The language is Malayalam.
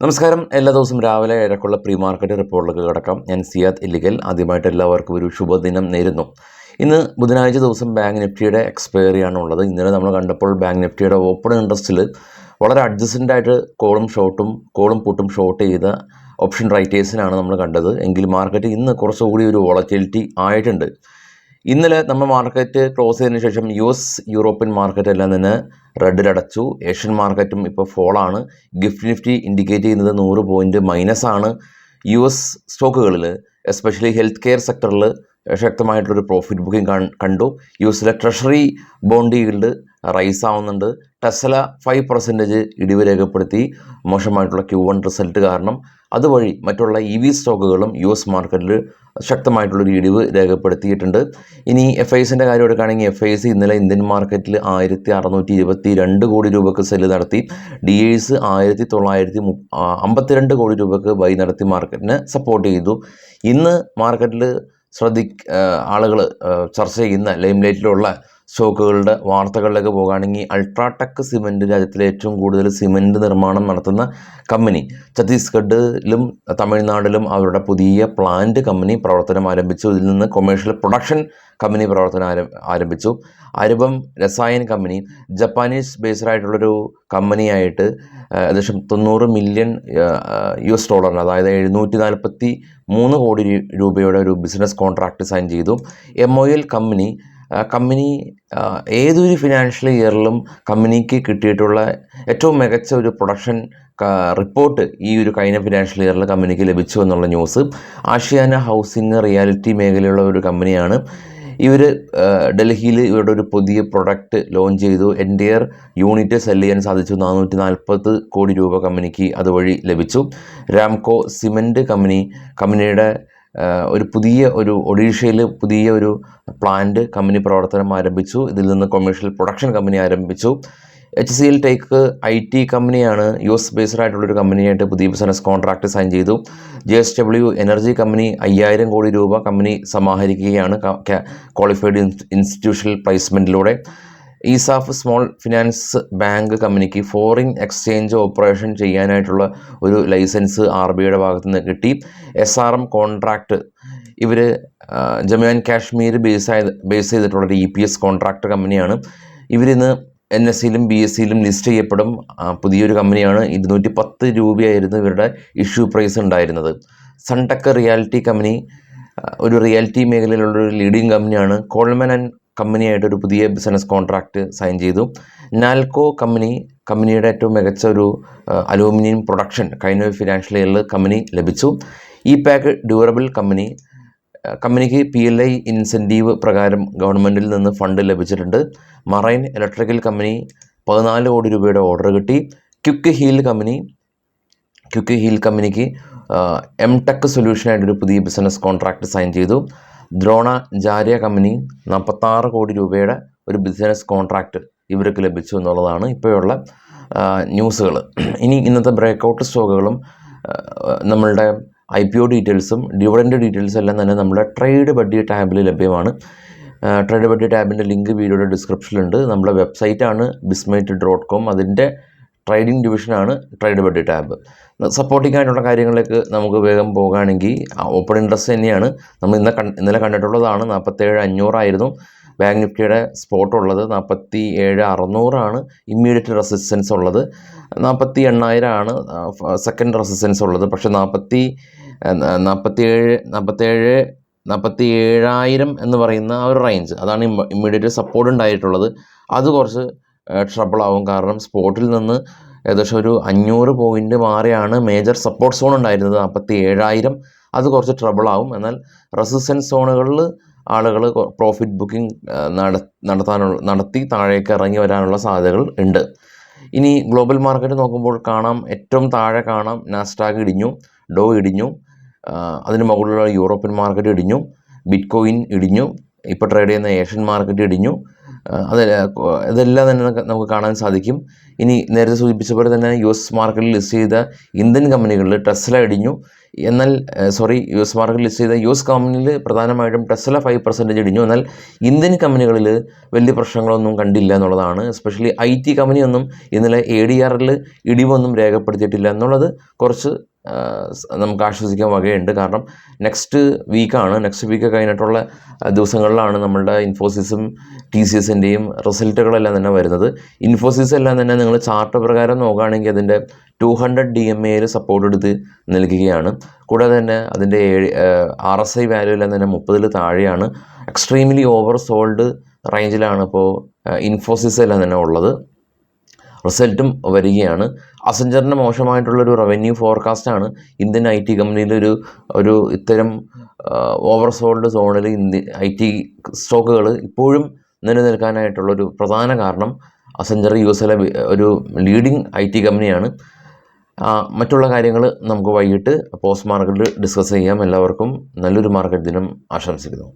നമസ്കാരം. എല്ലാ ദിവസവും രാവിലെ ഏഴക്കുള്ള പ്രീ മാർക്കറ്റ് റിപ്പോർട്ടിലേക്ക് കിടക്കാം. ഞാൻ സിയാദ് ഇല്ലിക്കൽ. ആദ്യമായിട്ട് എല്ലാവർക്കും ഒരു ശുഭദിനം നേരുന്നു. ഇന്ന് ബുധനാഴ്ച ദിവസം ബാങ്ക് നിഫ്റ്റിയുടെ എക്സ്പയറിയാണ് ഉള്ളത്. ഇന്നലെ നമ്മൾ കണ്ടപ്പോൾ ബാങ്ക് നിഫ്റ്റിയുടെ ഓപ്പൺ ഇൻട്രസ്റ്റിൽ വളരെ അഡ്ജസ്റ്റൻ്റായിട്ട് കോളും പുട്ടും ഷോർട്ട് ചെയ്ത ഓപ്ഷൻ റൈറ്റേഴ്സിനാണ് നമ്മൾ കണ്ടത്. എങ്കിൽ മാർക്കറ്റ് ഇന്ന് കുറച്ചുകൂടി ഒരു വോളറ്റിലിറ്റി ആയിട്ടുണ്ട്. ഇന്നലെ നമ്മൾ മാർക്കറ്റ് ക്ലോസ് ചെയ്തതിന് ശേഷം യൂറോപ്യൻ മാർക്കറ്റ് എല്ലാം തന്നെ റെഡിലടച്ചു. ഏഷ്യൻ മാർക്കറ്റും ഇപ്പോൾ ഫോളാണ്. ഗിഫ്റ്റ് നിഫ്റ്റി ഇൻഡിക്കേറ്റ് ചെയ്യുന്നത് 100 പോയിൻറ്റ് മൈനസാണ്. US സ്റ്റോക്കുകളിൽ എസ്പെഷ്യലി ഹെൽത്ത് കെയർ സെക്ടറിൽ ശക്തമായിട്ടുള്ളൊരു പ്രോഫിറ്റ് ബുക്കിംഗ് കണ്ടു. യുഎസിലെ ട്രഷറി ബോണ്ട് ഈൽഡ് റൈസ് ആവുന്നുണ്ട്. ടെസ്ല 5% ഇടിവ് രേഖപ്പെടുത്തി മോശമായിട്ടുള്ള Q1 റിസൾട്ട് കാരണം. അതുവഴി മറ്റുള്ള EV സ്റ്റോക്കുകളും US മാർക്കറ്റിൽ ശക്തമായിട്ടുള്ളൊരു ഇടിവ് രേഖപ്പെടുത്തിയിട്ടുണ്ട്. ഇനി FISൻ്റെ കാര്യം എടുക്കുകയാണെങ്കിൽ FIS ഇന്നലെ ഇന്ത്യൻ മാർക്കറ്റിൽ 1622 കോടി രൂപയ്ക്ക് സെല്ല് നടത്തി. DAs 1952 കോടി രൂപയ്ക്ക് ബൈ നടത്തി മാർക്കറ്റിനെ സപ്പോർട്ട് ചെയ്തു. ഇന്ന് മാർക്കറ്റിൽ ആളുകൾ ചർച്ച ചെയ്യുന്ന ലൈംലൈറ്റിലുള്ള സ്റ്റോക്കുകളുടെ വാർത്തകളിലേക്ക് പോകുകയാണെങ്കിൽ അൾട്രാടെക് സിമെൻറ്റ്, രാജ്യത്തിലെ ഏറ്റവും കൂടുതൽ സിമെൻറ്റ് നിർമ്മാണം നടത്തുന്ന കമ്പനി, ഛത്തീസ്ഗഡിലും തമിഴ്നാട്ടിലും അവരുടെ പുതിയ പ്ലാന്റ് കമ്പനി പ്രവർത്തനം ആരംഭിച്ചു. ഇതിൽ നിന്ന് കൊമേഴ്ഷ്യൽ പ്രൊഡക്ഷൻ കമ്പനി പ്രവർത്തനം ആരംഭിച്ചു. അരുപം രസായൻ കമ്പനി ജപ്പാനീസ് ബേസ്ഡ് ആയിട്ടുള്ളൊരു കമ്പനിയായിട്ട് ഏകദേശം $90 മില്യൺ അതായത് 743 കോടി രൂപയുടെ ഒരു ബിസിനസ് കോൺട്രാക്റ്റ് സൈൻ ചെയ്തു. MOL കമ്പനി ഏതൊരു ഫിനാൻഷ്യൽ ഇയറിലും കമ്പനിക്ക് കിട്ടിയിട്ടുള്ള ഏറ്റവും മികച്ച ഒരു പ്രൊഡക്ഷൻ റിപ്പോർട്ട് ഈ ഒരു കഴിഞ്ഞ ഫിനാൻഷ്യൽ ഇയറിൽ കമ്പനിക്ക് ലഭിച്ചു എന്നുള്ള ന്യൂസ്. ആഷ്യാന ഹൗസിംഗ് റിയാലിറ്റി മേഖലയുള്ള ഒരു കമ്പനിയാണ്. ഇവർ ഡൽഹിയിൽ ഇവരുടെ ഒരു പുതിയ പ്രൊഡക്റ്റ് ലോഞ്ച് ചെയ്തു. എൻ്റെയർ യൂണിറ്റ് സെല് ചെയ്യാൻ സാധിച്ചു. 440 കോടി രൂപ കമ്പനിക്ക് അതുവഴി ലഭിച്ചു. രാംകോ സിമെൻറ്റ് കമ്പനിയുടെ ഒഡീഷയിൽ പുതിയ ഒരു പ്ലാന്റ് കമ്പനി പ്രവർത്തനം ആരംഭിച്ചു. ഇതിൽ നിന്ന് കൊമേഴ്ഷ്യൽ പ്രൊഡക്ഷൻ കമ്പനി ആരംഭിച്ചു. HCL ടേക്ക് IT കമ്പനിയാണ്. US ബേസ്ഡ് ആയിട്ടുള്ളൊരു കമ്പനിയായിട്ട് പുതിയ ബിസിനസ് കോൺട്രാക്റ്റ് സൈൻ ചെയ്തു. JSW എനർജി കമ്പനി 5000 കോടി രൂപ കമ്പനി സമാഹരിക്കുകയാണ് ക്വാളിഫൈഡ് ഇൻസ്റ്റിറ്റ്യൂഷണൽ പ്ലേസ്മെൻറ്റിലൂടെ. ഈസാഫ് സ്മോൾ ഫിനാൻസ് ബാങ്ക് കമ്പനിക്ക് ഫോറിൻ എക്സ്ചേഞ്ച് ഓപ്പറേഷൻ ചെയ്യാനായിട്ടുള്ള ഒരു ലൈസൻസ് RBIയുടെ ഭാഗത്തു നിന്ന് കിട്ടി. SRM കോൺട്രാക്റ്റ് ഇവർ ജമ്മു ആൻഡ് കാശ്മീർ ബേസ് ചെയ്തിട്ടുള്ളൊരു EPS കോൺട്രാക്റ്റ് കമ്പനിയാണ്. ഇവരിന്ന് NSEയിലും BSEയിലും ലിസ്റ്റ് ചെയ്യപ്പെടും. പുതിയൊരു കമ്പനിയാണ്. 210 രൂപയായിരുന്നു ഇവരുടെ ഇഷ്യൂ പ്രൈസ് ഉണ്ടായിരുന്നത്. സൺടെക് റിയാലിറ്റി കമ്പനി ഒരു റിയാലിറ്റി മേഖലയിലുള്ളൊരു ലീഡിങ് കമ്പനിയാണ്. കോൾമാൻ ആൻഡ് കമ്പനിയായിട്ടൊരു പുതിയ ബിസിനസ് കോൺട്രാക്റ്റ് സൈൻ ചെയ്തു. നാൽക്കോ കമ്പനിയുടെ ഏറ്റവും മികച്ച ഒരു അലൂമിനിയം പ്രൊഡക്ഷൻ കഴിഞ്ഞ ഫിനാൻഷ്യൽ ഇയറിൽ കമ്പനി ലഭിച്ചു. ഇപാക്ക് ഡ്യൂറബിൾ കമ്പനിക്ക് PLI ഇൻസെൻറ്റീവ് പ്രകാരം ഗവൺമെൻറ്റിൽ നിന്ന് ഫണ്ട് ലഭിച്ചിട്ടുണ്ട്. മറൈൻ ഇലക്ട്രിക്കൽ കമ്പനി 14 കോടി രൂപയുടെ ഓർഡർ കിട്ടി. ക്വിക്ക് ഹീൽ കമ്പനിക്ക് MTech സൊല്യൂഷനായിട്ടൊരു പുതിയ ബിസിനസ് കോൺട്രാക്റ്റ് സൈൻ ചെയ്തു. ദ്രോണാചാര്യ കമ്പനി 46 കോടി രൂപയുടെ ഒരു ബിസിനസ് കോൺട്രാക്റ്റ് ഇവർക്ക് ലഭിച്ചു എന്നുള്ളതാണ് ഇപ്പോഴുള്ള ന്യൂസുകൾ. ഇനി ഇന്നത്തെ ബ്രേക്കൗട്ട് സ്റ്റോക്കുകളും നമ്മളുടെ IPO ഡീറ്റെയിൽസും ഡിവിഡൻഡ് ഡീറ്റെയിൽസും എല്ലാം തന്നെ നമ്മുടെ ട്രേഡ് ബഡ്ഡി ടാബിൽ ലഭ്യമാണ്. ട്രേഡ് ബഡ്ഡി ടാബിൻ്റെ ലിങ്ക് വീഡിയോയുടെ ഡിസ്ക്രിപ്ഷനിലുണ്ട്. നമ്മുടെ വെബ്സൈറ്റാണ് bismate.com. അതിൻ്റെ ട്രേഡിംഗ് ഡിവിഷനാണ് ട്രേഡ് ബഡ്ഡി ടാബ്. സപ്പോർട്ടിംഗ് ആയിട്ടുള്ള കാര്യങ്ങളിലേക്ക് നമുക്ക് വേഗം പോകുകയാണെങ്കിൽ ഓപ്പൺ ഇൻട്രസ്റ്റ് തന്നെയാണ്. നമ്മൾ ഇന്നലെ കണ്ടിട്ടുള്ളതാണ്. 47,500 ആയിരുന്നു ബാങ്ക് നിഫ്റ്റിയുടെ സ്പോട്ട് ഉള്ളത്. 47,600 ഇമ്മീഡിയറ്റ് റെസിസ്റ്റൻസ് ഉള്ളത്. 48,000 ആണ് സെക്കൻഡ് റെസിസ്റ്റൻസ് ഉള്ളത്. പക്ഷേ 47,000 എന്ന് പറയുന്ന ആ ഒരു റേഞ്ച്, അതാണ് ഇമ്മീഡിയറ്റ് സപ്പോർട്ട് ഉണ്ടായിട്ടുള്ളത്. അത് കുറച്ച് ട്രബിൾ ആവും. കാരണം സ്പോട്ടിൽ നിന്ന് ഏകദേശം ഒരു 500 പോയിൻ്റ് മാറിയാണ് മേജർ സപ്പോർട്ട് സോൺ ഉണ്ടായിരുന്നത് 47,000. അത് കുറച്ച് ട്രബിൾ ആവും. എന്നാൽ റെസിസ്റ്റൻസ് സോണുകളിൽ ആളുകൾ പ്രോഫിറ്റ് ബുക്കിംഗ് നടത്തി താഴേക്ക് ഇറങ്ങി വരാനുള്ള സാധ്യതകൾ ഉണ്ട്. ഇനി ഗ്ലോബൽ മാർക്കറ്റ് നോക്കുമ്പോൾ ഏറ്റവും താഴെ കാണാം നാസ്ഡാക്ക് ഇടിഞ്ഞു, ഡോ ഇടിഞ്ഞു, അതിന് മുകളിലുള്ള യൂറോപ്യൻ മാർക്കറ്റ് ഇടിഞ്ഞു, ബിറ്റ്കോയിൻ ഇടിഞ്ഞു, ഇപ്പോൾ ട്രേഡ് ചെയ്യുന്ന ഏഷ്യൻ മാർക്കറ്റ് ഇടിഞ്ഞു. ഇതെല്ലാം തന്നെ നമുക്ക് കാണാൻ സാധിക്കും. ഇനി നേരത്തെ സൂചിപ്പിച്ച പോലെ തന്നെ US മാർക്കറ്റിൽ ലിസ്റ്റ് ചെയ്ത ഇന്ത്യൻ കമ്പനികളിൽ ടെസ്ല ഇടിഞ്ഞു. എന്നാൽ US മാർക്കറ്റിൽ ലിസ്റ്റ് ചെയ്ത US കമ്പനിയിൽ പ്രധാനമായിട്ടും ടെസ്ല 5% ഇടിഞ്ഞു. എന്നാൽ ഇന്ത്യൻ കമ്പനികളിൽ വലിയ പ്രശ്നങ്ങളൊന്നും കണ്ടില്ല എന്നുള്ളതാണ്. എസ്പെഷ്യലി IT കമ്പനിയൊന്നും ഇന്നലെ ADRൽ ഇടിവൊന്നും രേഖപ്പെടുത്തിയിട്ടില്ല എന്നുള്ളത് കുറച്ച് നമുക്ക് ആശ്വസിക്കാൻ വകയുണ്ട്. കാരണം നെക്സ്റ്റ് വീക്ക് കഴിഞ്ഞിട്ടുള്ള ദിവസങ്ങളിലാണ് നമ്മളുടെ ഇൻഫോസിസും TCSൻ്റെയും റിസൾട്ടുകളെല്ലാം തന്നെ വരുന്നത്. ഇൻഫോസിസ് എല്ലാം തന്നെ നിങ്ങൾ ചാർട്ട് പ്രകാരം നോക്കുകയാണെങ്കിൽ അതിൻ്റെ 200 DMAയിൽ സപ്പോർട്ട് എടുത്ത് നിൽക്കുകയാണ്. കൂടാതെ തന്നെ അതിൻ്റെ RSI വാല്യൂ എല്ലാം തന്നെ 30 താഴെയാണ്. എക്സ്ട്രീംലി ഓവർ സോൾഡ് റേഞ്ചിലാണ് ഇപ്പോൾ ഇൻഫോസിസ് എല്ലാം തന്നെ ഉള്ളത്. റിസൾട്ടും വരികയാണ്. അസെഞ്ചറിൻ്റെ മോശമായിട്ടുള്ളൊരു റവന്യൂ ഫോർകാസ്റ്റാണ് ഇന്ത്യൻ IT കമ്പനിയിൽ ഒരു ഇത്തരം ഓവർ സോൾഡ് സോണിൽ IT സ്റ്റോക്കുകൾ ഇപ്പോഴും നിലനിൽക്കാനായിട്ടുള്ളൊരു പ്രധാന കാരണം അസെഞ്ചർ USലെ ഒരു ലീഡിങ് IT കമ്പനിയാണ്. മറ്റുള്ള കാര്യങ്ങൾ നമുക്ക് വൈകിട്ട് പോസ്റ്റ് മാർക്കറ്റിൽ ഡിസ്കസ് ചെയ്യാം. എല്ലാവർക്കും നല്ലൊരു മാർക്കറ്റ് ദിനം ആശംസിക്കുന്നു.